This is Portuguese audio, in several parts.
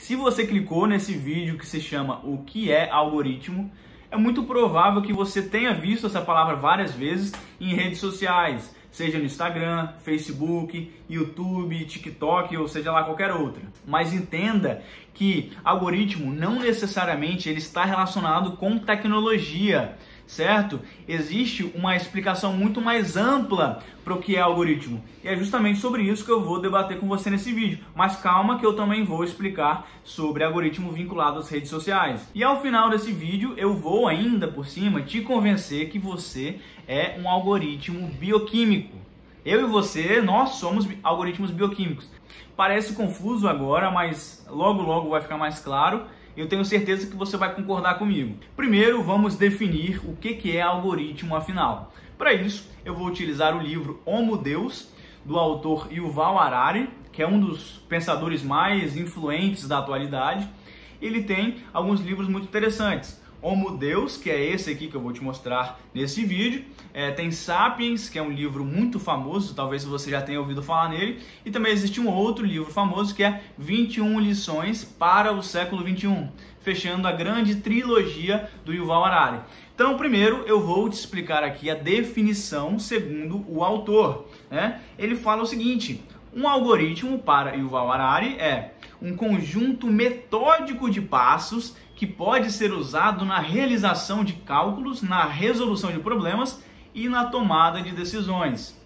Se você clicou nesse vídeo que se chama O que é algoritmo, é muito provável que você tenha visto essa palavra várias vezes em redes sociais, seja no Instagram, Facebook, YouTube, TikTok ou seja lá qualquer outra. Mas entenda que algoritmo não necessariamente ele está relacionado com tecnologia, certo? Existe uma explicação muito mais ampla para o que é algoritmo. E é justamente sobre isso que eu vou debater com você nesse vídeo. Mas calma que eu também vou explicar sobre algoritmo vinculado às redes sociais. E ao final desse vídeo eu vou ainda por cima te convencer que você é um algoritmo bioquímico. Eu e você, nós somos algoritmos bioquímicos. Parece confuso agora, mas logo vai ficar mais claro. Eu tenho certeza que você vai concordar comigo. Primeiro, vamos definir o que é algoritmo afinal. Para isso, eu vou utilizar o livro Homo Deus, do autor Yuval Harari, que é um dos pensadores mais influentes da atualidade. Ele tem alguns livros muito interessantes. Homo Deus, que é esse aqui que eu vou te mostrar nesse vídeo. Tem Sapiens, que é um livro muito famoso, talvez você já tenha ouvido falar nele. E também existe um outro livro famoso que é 21 lições para o século 21, fechando a grande trilogia do Yuval Harari. Então, primeiro eu vou te explicar aqui a definição segundo o autor. Ele fala o seguinte: um algoritmo para Yuval Harari é um conjunto metódico de passos que pode ser usado na realização de cálculos, na resolução de problemas e na tomada de decisões.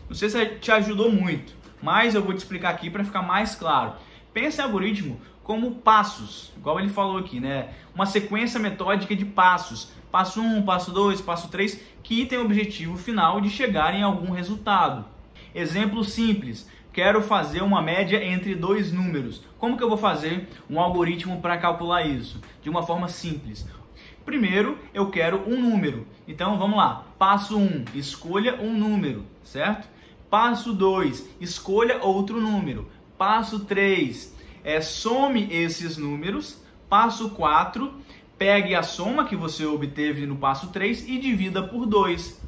Não sei se te ajudou muito, mas eu vou te explicar aqui para ficar mais claro. Pense em algoritmo como passos, igual ele falou aqui, né? Uma sequência metódica de passos. Passo 1, passo 2, passo 3, que tem o objetivo final de chegar em algum resultado. Exemplo simples. Quero fazer uma média entre dois números. Como que eu vou fazer um algoritmo para calcular isso? De uma forma simples. Primeiro, eu quero um número. Então, vamos lá. Passo 1, escolha um número, certo? Passo 2, escolha outro número. Passo 3, some esses números. Passo 4, pegue a soma que você obteve no passo 3 e divida por 2.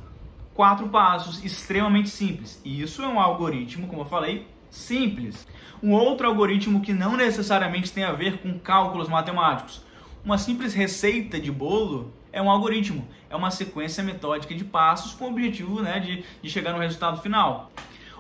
4 passos, extremamente simples. E isso é um algoritmo, como eu falei, simples. Um outro algoritmo que não necessariamente tem a ver com cálculos matemáticos. Uma simples receita de bolo é um algoritmo. É uma sequência metódica de passos com o objetivo, de chegar no resultado final.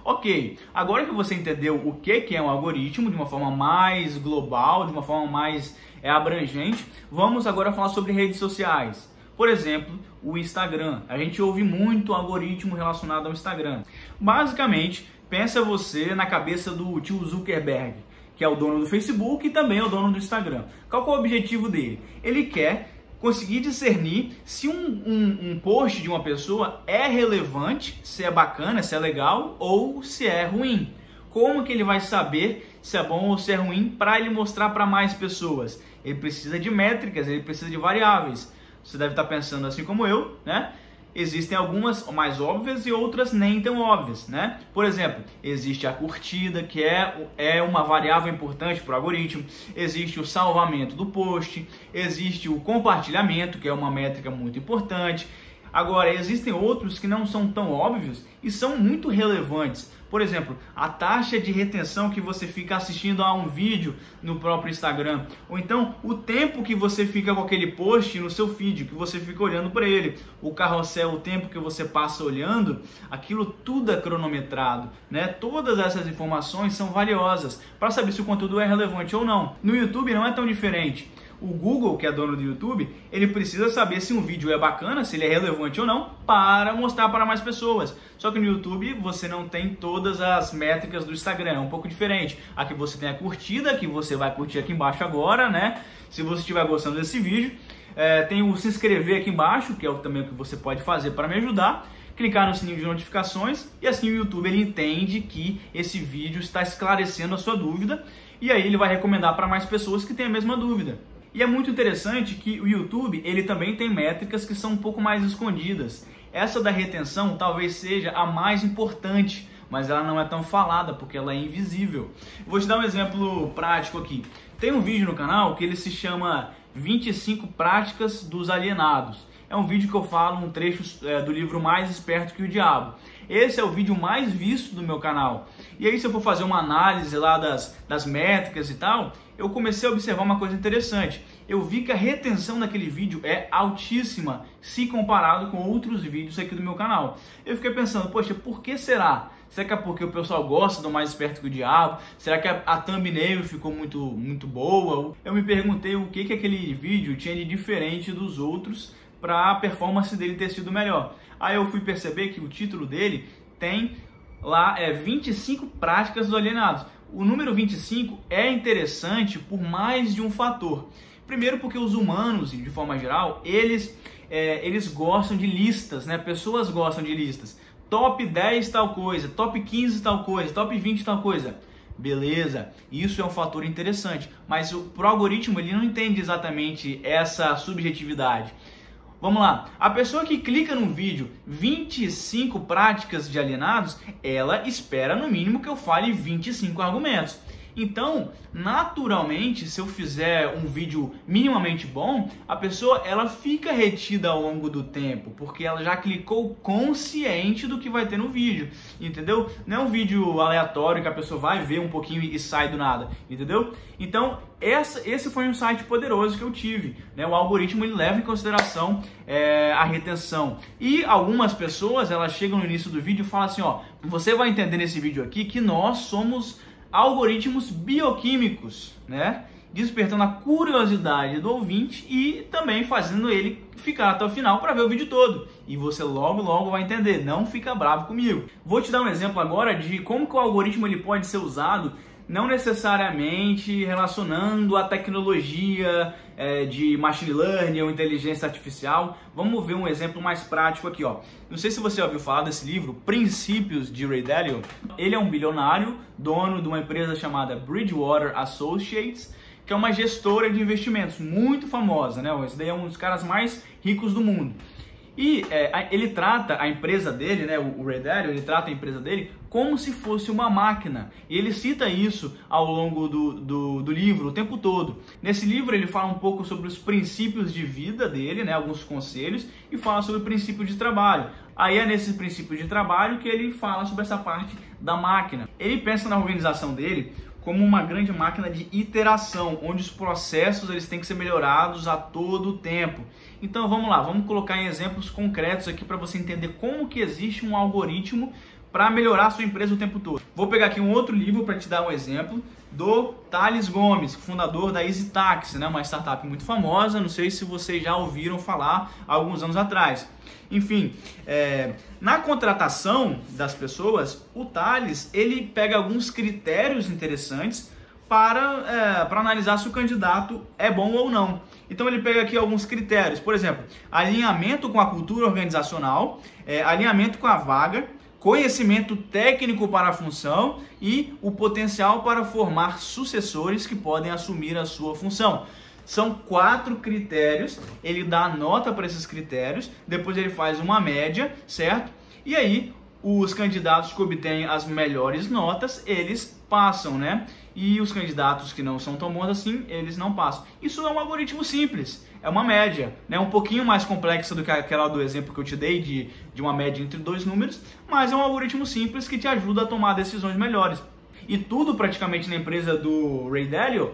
Ok, agora que você entendeu o que é um algoritmo de uma forma mais global, de uma forma mais abrangente, vamos agora falar sobre redes sociais. Por exemplo, o Instagram. A gente ouve muito algoritmo relacionado ao Instagram. Basicamente, pensa você na cabeça do tio Zuckerberg, que é o dono do Facebook e também é o dono do Instagram. Qual é o objetivo dele? Ele quer conseguir discernir se um post de uma pessoa é relevante, se é bacana, se é legal ou se é ruim. Como que ele vai saber se é bom ou se é ruim para ele mostrar para mais pessoas? Ele precisa de métricas, ele precisa de variáveis. Você deve estar pensando assim como eu, né? Existem algumas mais óbvias e outras nem tão óbvias, né? Por exemplo, existe a curtida, que é uma variável importante para o algoritmo. Existe o salvamento do post. Existe o compartilhamento, que é uma métrica muito importante. Agora, existem outros que não são tão óbvios e são muito relevantes. Por exemplo, a taxa de retenção que você fica assistindo a um vídeo no próprio Instagram. Ou então, o tempo que você fica com aquele post no seu feed, que você fica olhando para ele. O carrossel, o tempo que você passa olhando, aquilo tudo é cronometrado, né? Todas essas informações são valiosas para saber se o conteúdo é relevante ou não. No YouTube não é tão diferente. O Google, que é dono do YouTube, ele precisa saber se um vídeo é bacana, se ele é relevante ou não, para mostrar para mais pessoas. Só que no YouTube você não tem todas as métricas do Instagram, é um pouco diferente. Aqui você tem a curtida, que você vai curtir aqui embaixo agora, né? Se você estiver gostando desse vídeo. Tem o se inscrever aqui embaixo, que é também o que você pode fazer para me ajudar. Clicar no sininho de notificações e assim o YouTube ele entende que esse vídeo está esclarecendo a sua dúvida e aí ele vai recomendar para mais pessoas que têm a mesma dúvida. E é muito interessante que o YouTube ele também tem métricas que são um pouco mais escondidas. Essa da retenção talvez seja a mais importante, mas ela não é tão falada porque ela é invisível. Vou te dar um exemplo prático aqui. Tem um vídeo no canal que ele se chama 25 práticas dos alienados. É um vídeo que eu falo um trecho do livro Mais Esperto que o Diabo. Esse é o vídeo mais visto do meu canal. E aí se eu for fazer uma análise lá das métricas e tal, eu comecei a observar uma coisa interessante. Eu vi que a retenção daquele vídeo é altíssima se comparado com outros vídeos aqui do meu canal. Eu fiquei pensando, poxa, por que será? Será que é porque o pessoal gosta do Mais Esperto que o Diabo? Será que a thumbnail ficou muito boa? Eu me perguntei o que aquele vídeo tinha de diferente dos outros para a performance dele ter sido melhor. Aí eu fui perceber que o título dele tem lá 25 práticas dos alienados. O número 25 é interessante por mais de um fator. Primeiro porque os humanos, de forma geral, eles gostam de listas, né? Pessoas gostam de listas. Top 10 tal coisa, top 15 tal coisa, top 20 tal coisa. Beleza, isso é um fator interessante, mas pro algoritmo ele não entende exatamente essa subjetividade. Vamos lá, a pessoa que clica no vídeo 25 práticas de alienados, ela espera no mínimo que eu fale 25 argumentos. Então, naturalmente, se eu fizer um vídeo minimamente bom, a pessoa ela fica retida ao longo do tempo, porque ela já clicou consciente do que vai ter no vídeo, entendeu? Não é um vídeo aleatório que a pessoa vai ver um pouquinho e sai do nada, entendeu? Então, esse foi um site poderoso que eu tive, né? O algoritmo ele leva em consideração a retenção. E algumas pessoas, elas chegam no início do vídeo e falam assim, ó, você vai entender nesse vídeo aqui que nós somos algoritmos bioquímicos, né? Despertando a curiosidade do ouvinte e também fazendo ele ficar até o final para ver o vídeo todo. E você logo vai entender, não fica bravo comigo. Vou te dar um exemplo agora de como que o algoritmo ele pode ser usado, não necessariamente relacionando a tecnologia de machine learning ou inteligência artificial. Vamos ver um exemplo mais prático aqui, ó. Não sei se você já ouviu falar desse livro, Princípios, de Ray Dalio. Ele é um bilionário, dono de uma empresa chamada Bridgewater Associates, que é uma gestora de investimentos muito famosa, né? Esse daí é um dos caras mais ricos do mundo. E ele trata a empresa dele, né, o Ray Dalio, ele trata a empresa dele como se fosse uma máquina. E ele cita isso ao longo do livro, o tempo todo. Nesse livro ele fala um pouco sobre os princípios de vida dele, né, alguns conselhos, e fala sobre o princípio de trabalho. Aí é nesse princípio de trabalho que ele fala sobre essa parte da máquina. Ele pensa na organização dele como uma grande máquina de iteração, onde os processos eles têm que ser melhorados a todo o tempo. Então vamos lá, vamos colocar em exemplos concretos aqui para você entender como que existe um algoritmo para melhorar a sua empresa o tempo todo. Vou pegar aqui um outro livro para te dar um exemplo do Thales Gomes, fundador da EasyTaxi, né, uma startup muito famosa, não sei se vocês já ouviram falar há alguns anos atrás. Enfim, na contratação das pessoas, o Thales ele pega alguns critérios interessantes para analisar se o candidato é bom ou não. Então ele pega aqui alguns critérios, por exemplo, alinhamento com a cultura organizacional, alinhamento com a vaga, conhecimento técnico para a função e o potencial para formar sucessores que podem assumir a sua função. São 4 critérios, ele dá nota para esses critérios, depois ele faz uma média, certo? E aí os candidatos que obtêm as melhores notas, eles passam, né? E os candidatos que não são tão bons assim, eles não passam. Isso é um algoritmo simples, é uma média, né? Um pouquinho mais complexa do que aquela do exemplo que eu te dei de uma média entre 2 números, mas é um algoritmo simples que te ajuda a tomar decisões melhores. E tudo praticamente na empresa do Ray Dalio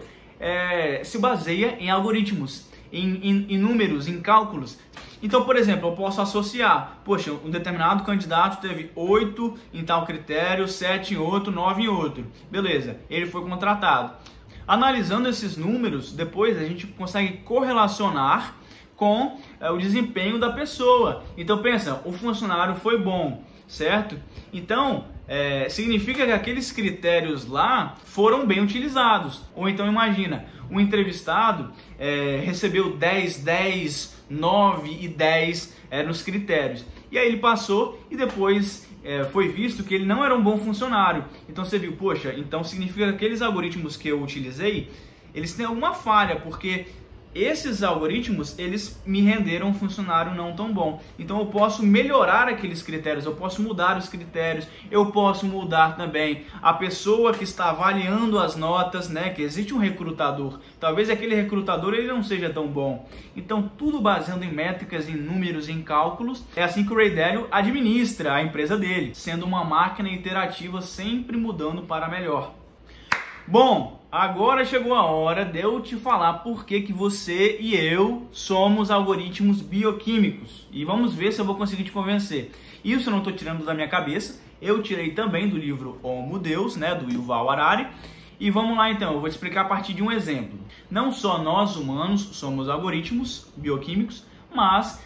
se baseia em algoritmos, em números, em cálculos. Então, por exemplo, eu posso associar, poxa, um determinado candidato teve 8 em tal critério, 7 em outro, 9 em outro. Beleza, ele foi contratado. Analisando esses números, depois a gente consegue correlacionar com o desempenho da pessoa. Então pensa, o funcionário foi bom, certo? Então, significa que aqueles critérios lá foram bem utilizados. Ou então imagina, um entrevistado recebeu 10, 10, 9 e 10 nos critérios. E aí ele passou e depois foi visto que ele não era um bom funcionário. Então você viu, poxa, então significa que aqueles algoritmos que eu utilizei, eles têm alguma falha, porque esses algoritmos, eles me renderam um funcionário não tão bom. Então eu posso melhorar aqueles critérios, eu posso mudar os critérios, eu posso mudar também a pessoa que está avaliando as notas, né? Que existe um recrutador. Talvez aquele recrutador ele não seja tão bom. Então tudo baseando em métricas, em números, em cálculos. É assim que o Ray Dalio administra a empresa dele, sendo uma máquina iterativa sempre mudando para melhor. Bom, agora chegou a hora de eu te falar por que você e eu somos algoritmos bioquímicos. E vamos ver se eu vou conseguir te convencer. Isso eu não estou tirando da minha cabeça, eu tirei também do livro Homo Deus, né, do Yuval Harari. E vamos lá então, eu vou te explicar a partir de um exemplo. Não só nós humanos somos algoritmos bioquímicos, mas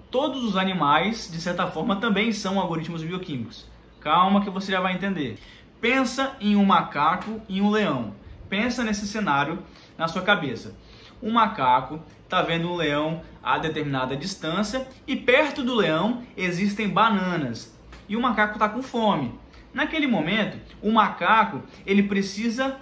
todos os animais, de certa forma, também são algoritmos bioquímicos. Calma que você já vai entender. Pensa em um macaco e um leão. Pensa nesse cenário na sua cabeça. Um macaco está vendo um leão a determinada distância e perto do leão existem bananas. E o macaco está com fome. Naquele momento, o macaco ele precisa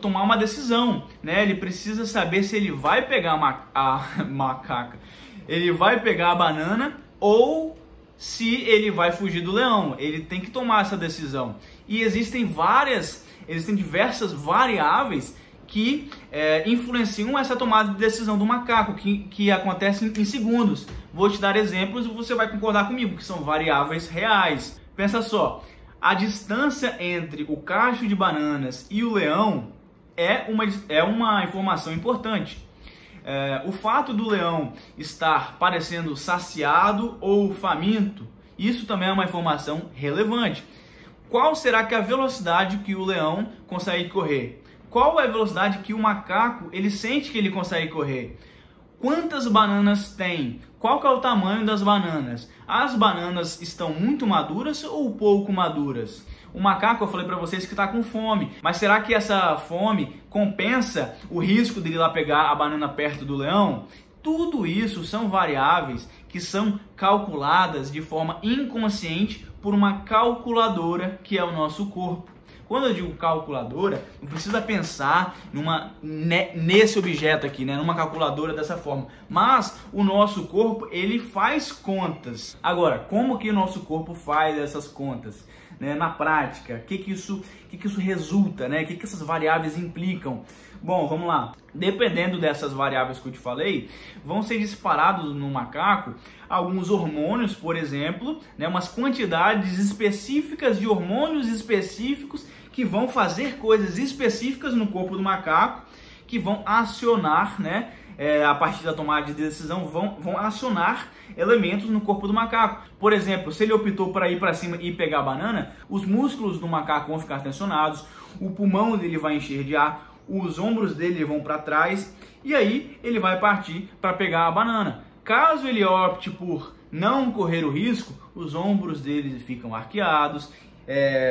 tomar uma decisão, né? Ele precisa saber se ele vai pegar a macaca, ele vai pegar a banana ou se ele vai fugir do leão. Ele tem que tomar essa decisão. E existem diversas variáveis que influenciam essa tomada de decisão do macaco, que acontecem em segundos. Vou te dar exemplos e você vai concordar comigo, que são variáveis reais. Pensa só. A distância entre o cacho de bananas e o leão é uma informação importante. O fato do leão estar parecendo saciado ou faminto, isso também é uma informação relevante. Qual será que é a velocidade que o leão consegue correr? Qual é a velocidade que o macaco ele sente que ele consegue correr? Quantas bananas tem? Qual que é o tamanho das bananas? As bananas estão muito maduras ou pouco maduras? O macaco, eu falei para vocês que está com fome, mas será que essa fome compensa o risco de ir lá pegar a banana perto do leão? Tudo isso são variáveis que são calculadas de forma inconsciente por uma calculadora que é o nosso corpo. Quando eu digo calculadora, não precisa pensar nesse objeto aqui, né? Numa calculadora dessa forma. Mas o nosso corpo, ele faz contas. Agora, como que o nosso corpo faz essas contas? Né? Na prática, o que isso resulta? Né? O que essas variáveis implicam? Bom, vamos lá. Dependendo dessas variáveis que eu te falei, vão ser disparados no macaco alguns hormônios, por exemplo, né? Umas quantidades específicas de hormônios específicos que vão fazer coisas específicas no corpo do macaco, que vão acionar, né, a partir da tomada de decisão, vão acionar elementos no corpo do macaco. Por exemplo, se ele optou para ir para cima e pegar a banana, os músculos do macaco vão ficar tensionados, o pulmão dele vai encher de ar, os ombros dele vão para trás, e aí ele vai partir para pegar a banana. Caso ele opte por não correr o risco, os ombros dele ficam arqueados,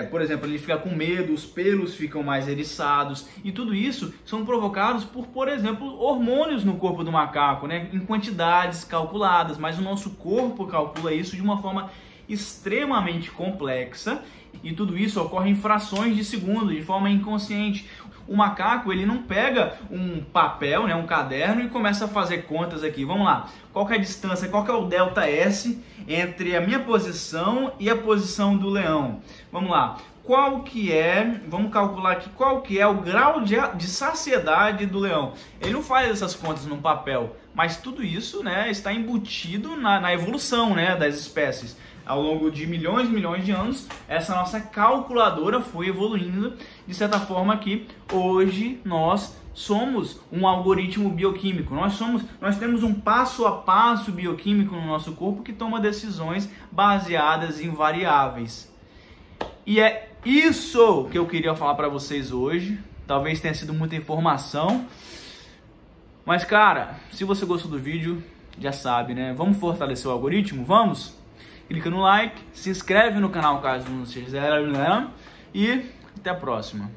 por exemplo, ele fica com medo, os pelos ficam mais eriçados, e tudo isso são provocados por exemplo, hormônios no corpo do macaco, né, em quantidades calculadas, mas o nosso corpo calcula isso de uma forma extremamente complexa, e tudo isso ocorre em frações de segundo, de forma inconsciente. O macaco, ele não pega um papel, né, um caderno e começa a fazer contas aqui. Vamos lá, qual que é a distância, qual que é o delta S entre a minha posição e a posição do leão? Vamos lá, vamos calcular aqui qual que é o grau de saciedade do leão. Ele não faz essas contas num papel, mas tudo isso, né, está embutido na evolução, né, das espécies. Ao longo de milhões e milhões de anos, essa nossa calculadora foi evoluindo de certa forma que hoje nós somos um algoritmo bioquímico. Nós temos um passo a passo bioquímico no nosso corpo que toma decisões baseadas em variáveis. E é isso que eu queria falar para vocês hoje. Talvez tenha sido muita informação, mas cara, se você gostou do vídeo, já sabe, né? Vamos fortalecer o algoritmo? Vamos? Clica no like, se inscreve no canal caso não seja, e até a próxima.